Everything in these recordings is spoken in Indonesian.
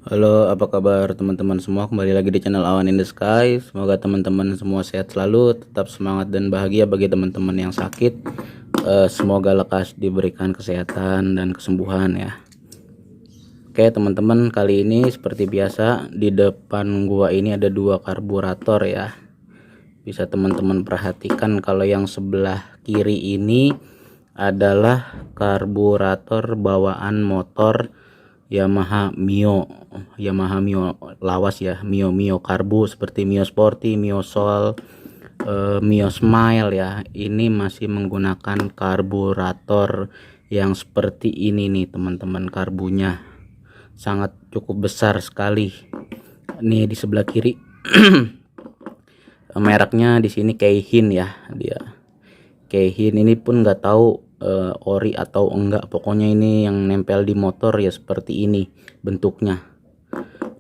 Halo, apa kabar teman-teman semua? Kembali lagi di channel Awan in the Sky. Semoga teman-teman semua sehat selalu, tetap semangat dan bahagia. Bagi teman-teman yang sakit, semoga lekas diberikan kesehatan dan kesembuhan ya. Oke teman-teman, kali ini seperti biasa di depan gua ini ada dua karburator ya. Bisa teman-teman perhatikan kalau yang sebelah kiri ini adalah karburator bawaan motor Yamaha Mio lawas ya, Mio Karbu seperti Mio Sporty, Mio Soul, Mio Smile ya. Ini masih menggunakan karburator yang seperti ini nih teman-teman. Karbunya sangat cukup besar sekali. Nih di sebelah kiri mereknya di sini Keihin ya, dia Keihin. Ini pun nggak tahu ori atau enggak, pokoknya ini yang nempel di motor ya seperti ini bentuknya.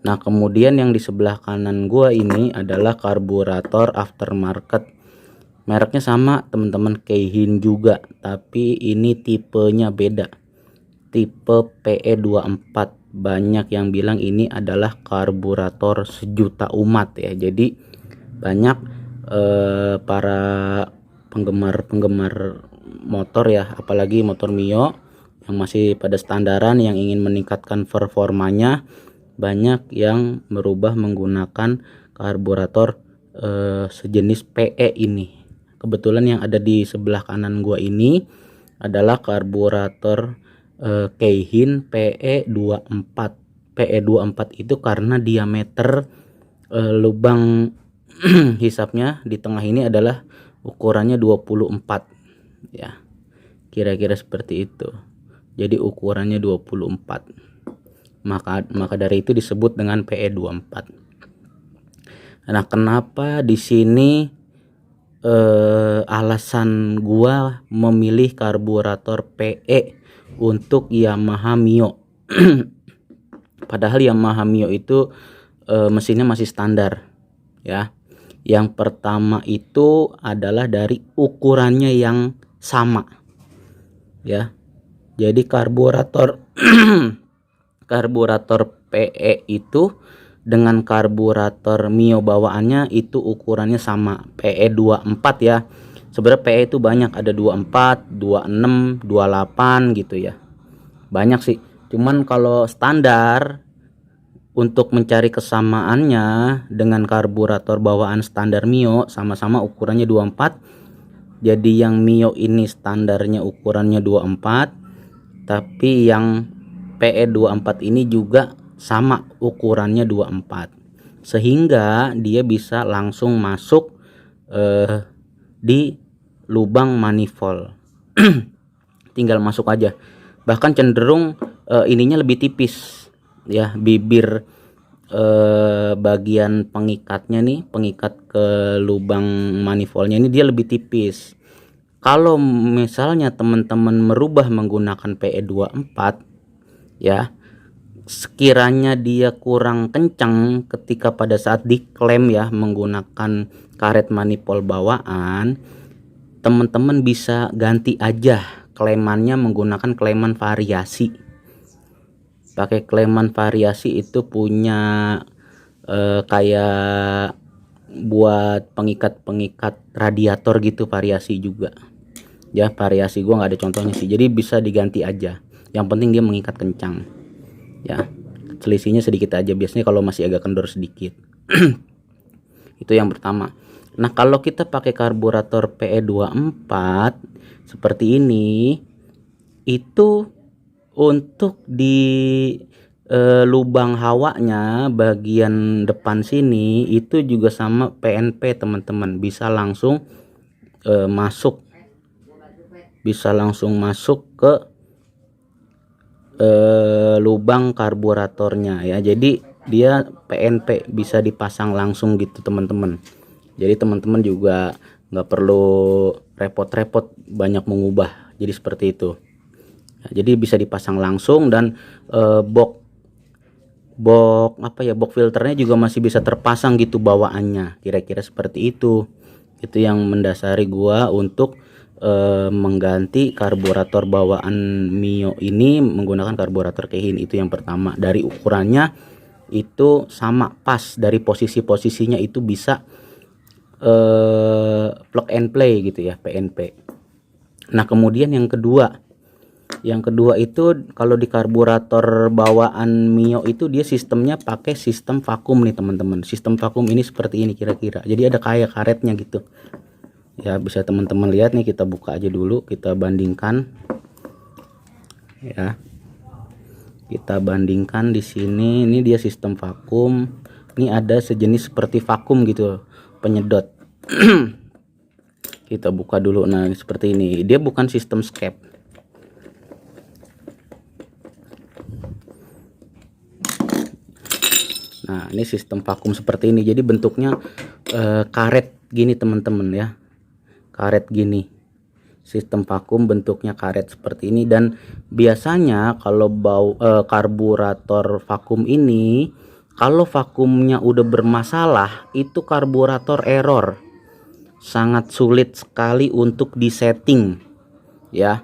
Nah kemudian yang di sebelah kanan gua ini adalah karburator aftermarket, mereknya sama teman-teman, Keihin juga, tapi ini tipenya beda, tipe PE24. Banyak yang bilang ini adalah karburator sejuta umat ya. Jadi banyak para penggemar motor ya, apalagi motor Mio yang masih pada standaran, yang ingin meningkatkan performanya, banyak yang merubah menggunakan karburator sejenis PE ini. Kebetulan yang ada di sebelah kanan gua ini adalah karburator Keihin PE24. PE24 itu karena diameter lubang hisapnya di tengah ini adalah ukurannya 24 ya, kira-kira seperti itu. Jadi ukurannya 24, maka dari itu disebut dengan PE24. Nah kenapa di sini alasan gua memilih karburator PE untuk Yamaha Mio padahal Yamaha Mio itu mesinnya masih standar ya. Yang pertama itu adalah dari ukurannya yang sama ya. Jadi karburator karburator PE itu dengan karburator Mio bawaannya itu ukurannya sama, PE24 ya. Sebenarnya PE itu banyak, ada 24, 26, 28 gitu ya. Banyak sih. Cuman kalau standar untuk mencari kesamaannya dengan karburator bawaan standar Mio, sama-sama ukurannya 24. Jadi yang Mio ini standarnya ukurannya 24, tapi yang PE24 ini juga sama ukurannya 24, sehingga dia bisa langsung masuk di lubang manifold. Tinggal masuk aja. Bahkan cenderung ininya lebih tipis ya, bibir bagian pengikatnya nih, pengikat ke lubang manifoldnya ini dia lebih tipis. Kalau misalnya teman-teman merubah menggunakan PE24 ya, sekiranya dia kurang kencang ketika pada saat diklem ya menggunakan karet manifold bawaan, teman-teman bisa ganti aja klemannya menggunakan kleman variasi. Pakai kleman variasi itu punya kayak buat pengikat radiator gitu, variasi juga ya. Variasi gua nggak ada contohnya sih, jadi bisa diganti aja, yang penting dia mengikat kencang ya. Selisihnya sedikit aja biasanya kalau masih agak kendor sedikit. Itu yang pertama. Nah kalau kita pakai karburator PE24 seperti ini, itu untuk di lubang hawanya bagian depan sini itu juga sama PNP teman-teman, bisa langsung masuk, bisa langsung masuk ke lubang karburatornya ya. Jadi dia PNP bisa dipasang langsung gitu teman-teman. Jadi teman-teman juga nggak perlu repot-repot banyak mengubah, jadi seperti itu. Jadi bisa dipasang langsung, dan box filternya juga masih bisa terpasang gitu bawaannya, kira-kira seperti itu. Itu yang mendasari gua untuk mengganti karburator bawaan Mio ini menggunakan karburator Keihin. Itu yang pertama, dari ukurannya itu sama pas dari posisinya itu bisa plug and play gitu ya, PNP. Nah kemudian yang kedua itu kalau di karburator bawaan Mio itu dia sistemnya pakai sistem vakum nih teman-teman. Sistem vakum ini seperti ini kira-kira, jadi ada kayak karetnya gitu ya, bisa teman-teman lihat nih. Kita buka aja dulu, kita bandingkan ya, kita bandingkan di sini. Ini dia sistem vakum, ini ada sejenis seperti vakum gitu, penyedot. Kita buka dulu. Nah seperti ini, dia bukan sistem skep. Nah ini sistem vakum seperti ini, jadi bentuknya karet gini teman-teman ya, karet gini. Sistem vakum bentuknya karet seperti ini. Dan biasanya kalau karburator vakum ini, kalau vakumnya udah bermasalah, itu karburator error, sangat sulit sekali untuk disetting ya.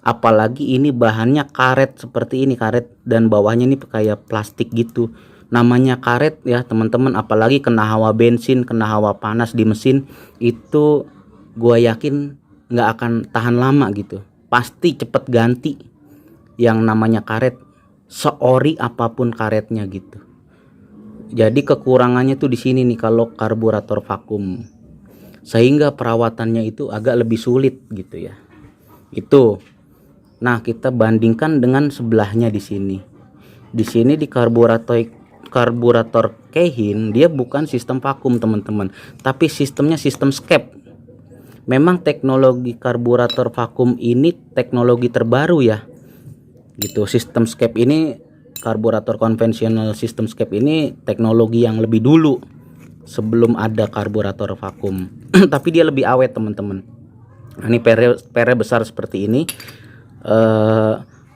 Apalagi ini bahannya karet seperti ini, karet, dan bawahnya ini kayak plastik gitu. Namanya karet ya teman-teman, apalagi kena hawa bensin, kena hawa panas di mesin, itu gua yakin nggak akan tahan lama gitu, pasti cepet ganti. Yang namanya karet, seori apapun karetnya gitu. Jadi kekurangannya tuh di sini nih kalau karburator vakum, sehingga perawatannya itu agak lebih sulit gitu ya. Itu. Nah, kita bandingkan dengan sebelahnya di sini. Di sini di karburator Keihin, dia bukan sistem vakum teman-teman, tapi sistemnya sistem skep. Memang teknologi karburator vakum ini teknologi terbaru ya. Gitu. Sistem skep ini, karburator konvensional sistem skep ini teknologi yang lebih dulu sebelum ada karburator vakum. Tapi dia lebih awet teman-teman. Nah, ini pere besar seperti ini,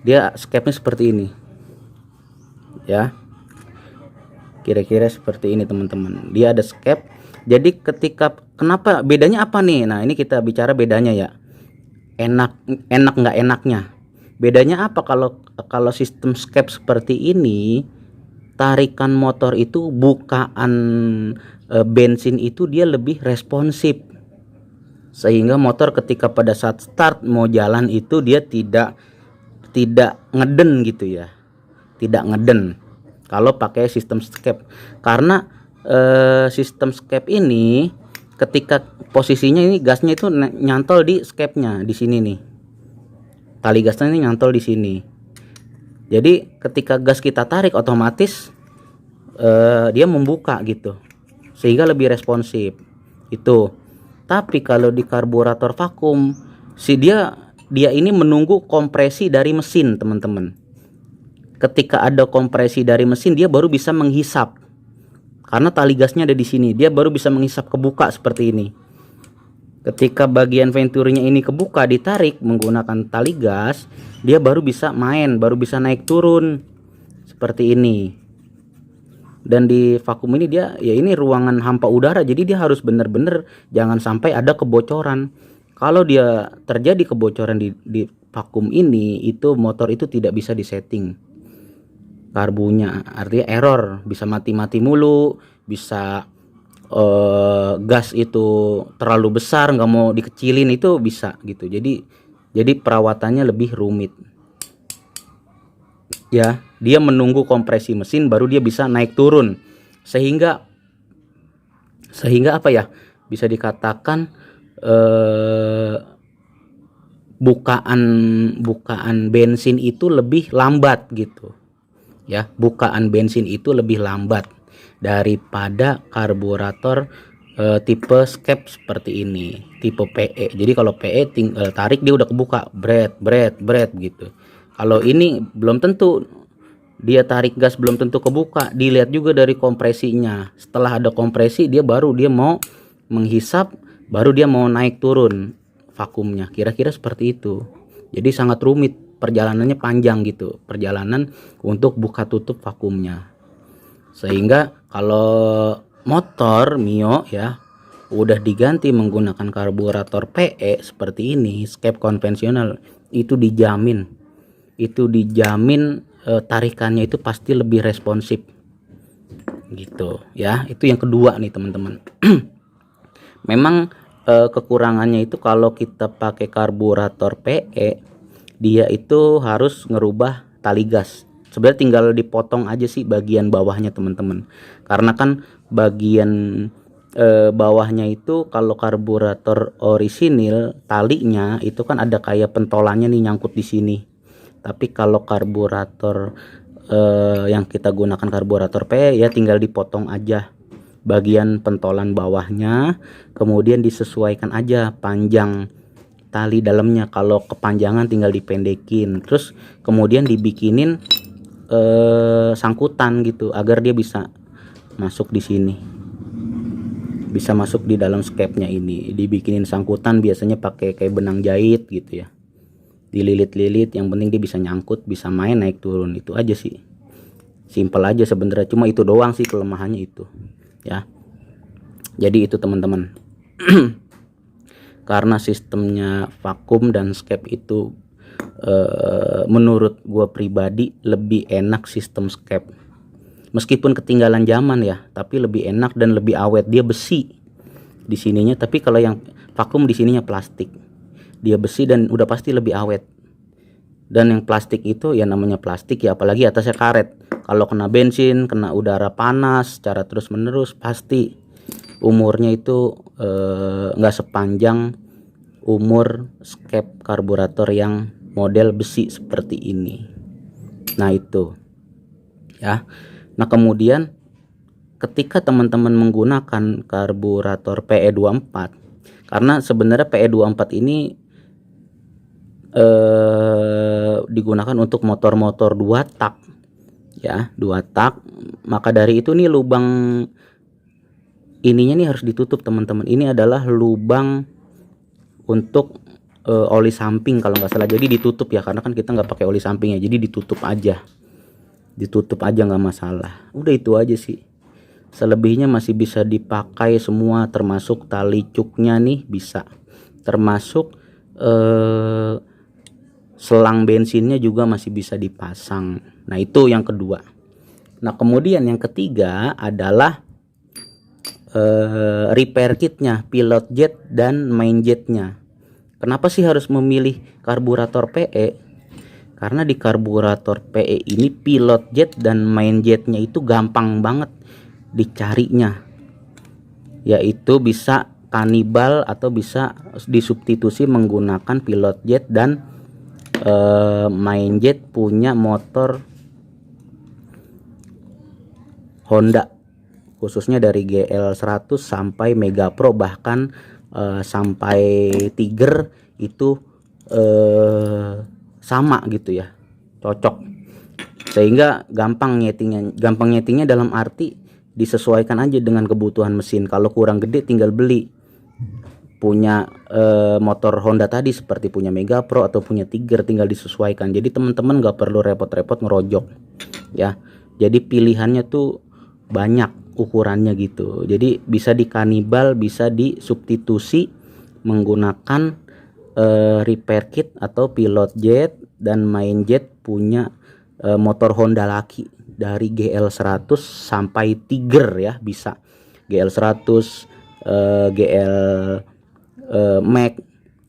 dia skepnya seperti ini ya, kira-kira seperti ini teman-teman. Dia ada skep. Jadi kenapa bedanya apa nih? Nah ini kita bicara bedanya ya, enak nggak enaknya. Bedanya apa? Kalau sistem skep seperti ini, tarikan motor itu, bukaan bensin itu dia lebih responsif, sehingga motor ketika pada saat start mau jalan itu dia tidak ngeden gitu ya, tidak ngeden kalau pakai sistem skep. Karena sistem skep ini ketika posisinya ini gasnya itu nyantol di skepnya di sini nih, tali gasnya ini nyantol di sini. Jadi ketika gas kita tarik otomatis dia membuka gitu, sehingga lebih responsif itu. Tapi kalau di karburator vakum, dia ini menunggu kompresi dari mesin teman-teman. Ketika ada kompresi dari mesin, dia baru bisa menghisap. Karena tali gasnya ada di sini, dia baru bisa menghisap, kebuka seperti ini. Ketika bagian venturinya ini kebuka, ditarik menggunakan tali gas, dia baru bisa main, baru bisa naik turun seperti ini. Dan di vakum ini dia ya, ini ruangan hampa udara, jadi dia harus benar-benar jangan sampai ada kebocoran. Kalau dia terjadi kebocoran di vakum ini, itu motor itu tidak bisa disetting karbunya, artinya error, bisa mati-mati mulu, bisa gas itu terlalu besar nggak mau dikecilin, itu bisa gitu. Jadi perawatannya lebih rumit ya. Dia menunggu kompresi mesin baru dia bisa naik turun, sehingga apa ya, bisa dikatakan bukaan bensin itu lebih lambat gitu ya. Bukaan bensin itu lebih lambat daripada karburator tipe skep seperti ini, tipe PE. Jadi kalau PE tinggal tarik dia udah kebuka, bret gitu. Kalau ini belum tentu, dia tarik gas belum tentu kebuka. Dilihat juga dari kompresinya. Setelah ada kompresi dia mau menghisap, baru dia mau naik turun vakumnya, kira-kira seperti itu. Jadi sangat rumit, perjalanannya panjang gitu, perjalanan untuk buka tutup vakumnya. Sehingga kalau motor Mio ya udah diganti menggunakan karburator PE seperti ini, skep konvensional, itu dijamin tarikannya itu pasti lebih responsif, gitu ya. Itu yang kedua nih teman-teman. Memang kekurangannya itu kalau kita pakai karburator PE, dia itu harus ngerubah tali gas. Sebenarnya tinggal dipotong aja sih bagian bawahnya teman-teman, karena kan bagian bawahnya itu kalau karburator orisinil talinya itu kan ada kayak pentolannya nih nyangkut di sini. Tapi kalau karburator yang kita gunakan karburator PE ya tinggal dipotong aja bagian pentolan bawahnya, kemudian disesuaikan aja panjang tali dalamnya. Kalau kepanjangan tinggal dipendekin, terus kemudian dibikinin sangkutan gitu agar dia bisa masuk di sini, bisa masuk di dalam skepnya ini. Dibikinin sangkutan biasanya pakai kayak benang jahit gitu ya, dililit-lilit, yang penting dia bisa nyangkut, bisa main naik turun. Itu aja sih, simple aja sebenarnya, cuma itu doang sih kelemahannya itu ya. Jadi itu teman-teman. Karena sistemnya vakum dan skep itu menurut gua pribadi lebih enak sistem skep. Meskipun ketinggalan zaman ya, tapi lebih enak dan lebih awet. Dia besi di sininya, tapi kalau yang vakum di sininya plastik. Dia besi dan udah pasti lebih awet. Dan yang plastik itu ya namanya plastik ya, apalagi atasnya karet. Kalau kena bensin, kena udara panas secara terus menerus, pasti umurnya itu nggak sepanjang umur skep karburator yang model besi seperti ini. Nah itu ya. Nah kemudian ketika teman-teman menggunakan karburator PE24, karena sebenarnya PE24 ini digunakan untuk motor-motor 2 tak ya, 2 tak. Maka dari itu nih lubang ininya nih harus ditutup teman-teman. Ini adalah lubang untuk oli samping kalau nggak salah. Jadi ditutup ya, karena kan kita nggak pakai oli sampingnya, jadi ditutup aja, nggak masalah. Udah itu aja sih. Selebihnya masih bisa dipakai semua, termasuk tali cuknya nih bisa, termasuk selang bensinnya juga masih bisa dipasang. Nah itu yang kedua. Nah kemudian yang ketiga adalah repair kitnya, pilot jet dan main jetnya. Kenapa sih harus memilih karburator PE? Karena di karburator PE ini pilot jet dan main jetnya itu gampang banget dicarinya, yaitu bisa kanibal atau bisa disubstitusi menggunakan pilot jet dan main jet punya motor Honda, khususnya dari GL 100 sampai Mega Pro, bahkan sampai Tiger itu sama gitu ya, cocok. Sehingga gampang nyetingnya dalam arti disesuaikan aja dengan kebutuhan mesin. Kalau kurang gede tinggal beli punya motor Honda tadi, seperti punya Mega Pro atau punya Tiger, tinggal disesuaikan. Jadi teman-teman nggak perlu repot-repot ngerojok ya. Jadi pilihannya tuh banyak ukurannya gitu. Jadi bisa dikanibal, bisa disubstitusi menggunakan repair kit atau pilot jet dan main jet punya motor Honda laki dari GL 100 sampai Tiger ya, bisa GL 100, GL Max,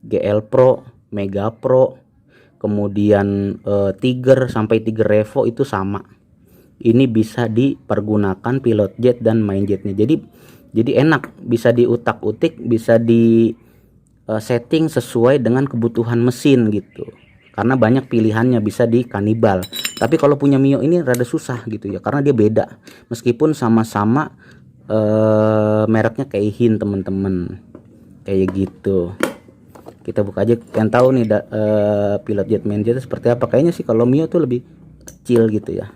GL Pro, Mega Pro, kemudian Tiger sampai Tiger Revo itu sama. Ini bisa dipergunakan pilot jet dan main jetnya. Jadi enak, bisa diutak-utik, bisa di setting sesuai dengan kebutuhan mesin gitu. Karena banyak pilihannya, bisa di kanibal. Tapi kalau punya Mio ini rada susah gitu ya, karena dia beda. Meskipun sama-sama mereknya Keihin teman-teman, kayak gitu. Kita buka aja, yang tahu nih pilot jet main jet seperti apa. Kayaknya sih kalau Mio tuh lebih kecil gitu ya.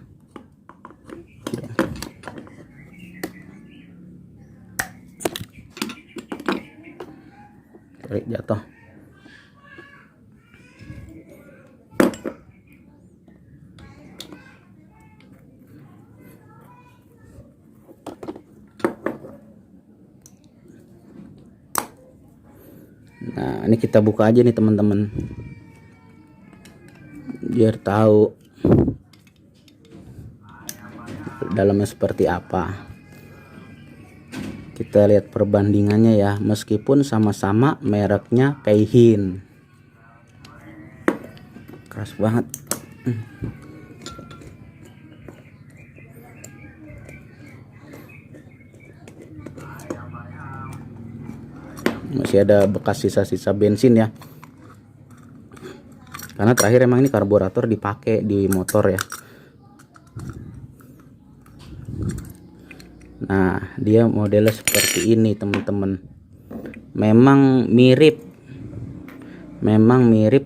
Jatuh. Nah ini kita buka aja nih teman-teman, biar tahu dalamnya seperti apa. kita lihat perbandingannya ya, meskipun sama-sama mereknya Keihin. Keras banget. Masih ada bekas sisa-sisa bensin ya, karena terakhir emang ini karburator dipakai di motor ya. Nah, dia modelnya seperti ini teman-teman. Memang mirip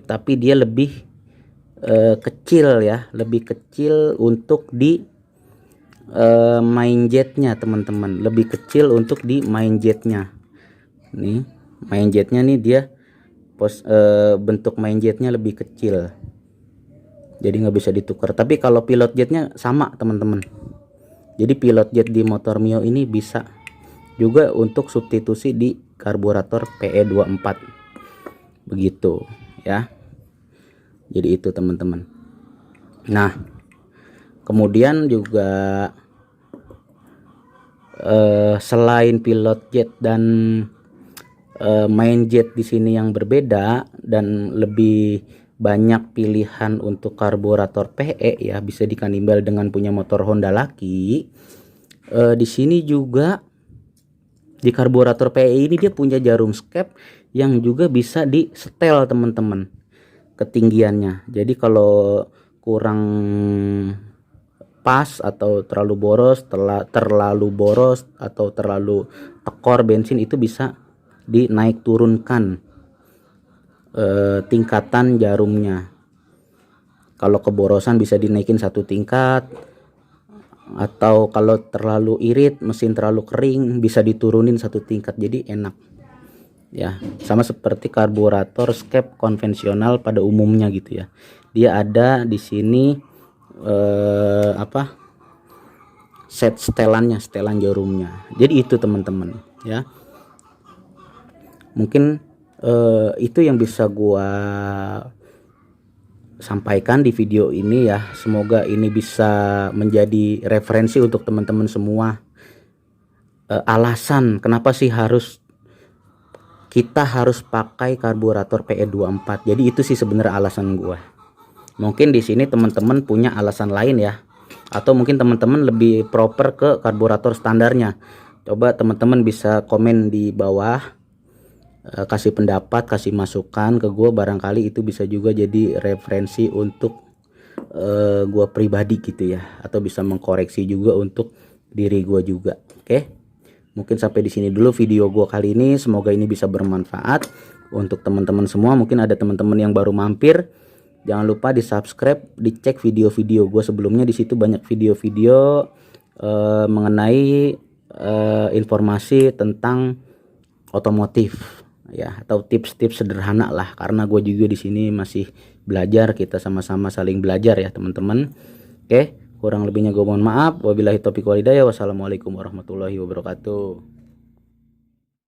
tapi dia lebih kecil ya, lebih kecil untuk di main jetnya teman-teman, lebih kecil untuk di main jetnya. Nih main jetnya nih, dia bentuk main jetnya lebih kecil, jadi nggak bisa ditukar. Tapi kalau pilot jetnya sama teman-teman. Jadi pilot jet di motor Mio ini bisa juga untuk substitusi di karburator PE24 begitu ya. Jadi itu teman-teman. Nah, kemudian juga selain pilot jet dan main jet di sini yang berbeda dan lebih banyak pilihan untuk karburator PE ya, bisa dikanibal dengan punya motor Honda laki. Di sini juga di karburator PE ini dia punya jarum skep yang juga bisa di setel teman-teman ketinggiannya. Jadi kalau kurang pas atau terlalu boros, atau terlalu tekor bensin, itu bisa dinaik turunkan tingkatan jarumnya. Kalau keborosan bisa dinaikin 1 tingkat, atau kalau terlalu irit, mesin terlalu kering, bisa diturunin 1 tingkat. Jadi enak ya, sama seperti karburator skep konvensional pada umumnya gitu ya. Dia ada di sini setelan jarumnya. Jadi itu teman-teman ya, mungkin itu yang bisa gua sampaikan di video ini ya. Semoga ini bisa menjadi referensi untuk teman-teman semua. Alasan kenapa sih kita harus pakai karburator PE24. Jadi itu sih sebenarnya alasan gua. Mungkin di sini teman-teman punya alasan lain ya, atau mungkin teman-teman lebih proper ke karburator standarnya. Coba teman-teman bisa komen di bawah, kasih pendapat, kasih masukan ke gue. Barangkali itu bisa juga jadi referensi untuk gue pribadi gitu ya, atau bisa mengkoreksi juga untuk diri gue juga. Oke, mungkin sampai di sini dulu video gue kali ini. Semoga ini bisa bermanfaat untuk teman-teman semua. Mungkin ada teman-teman yang baru mampir, jangan lupa di subscribe, dicek video-video gue sebelumnya. Di situ banyak video-video mengenai informasi tentang otomotif ya, atau tips-tips sederhana lah, karena gue juga di sini masih belajar. Kita sama-sama saling belajar ya teman-teman. Oke, kurang lebihnya gue mohon maaf. Wabillahi taufiq wal hidayah. Wassalamualaikum warahmatullahi wabarakatuh.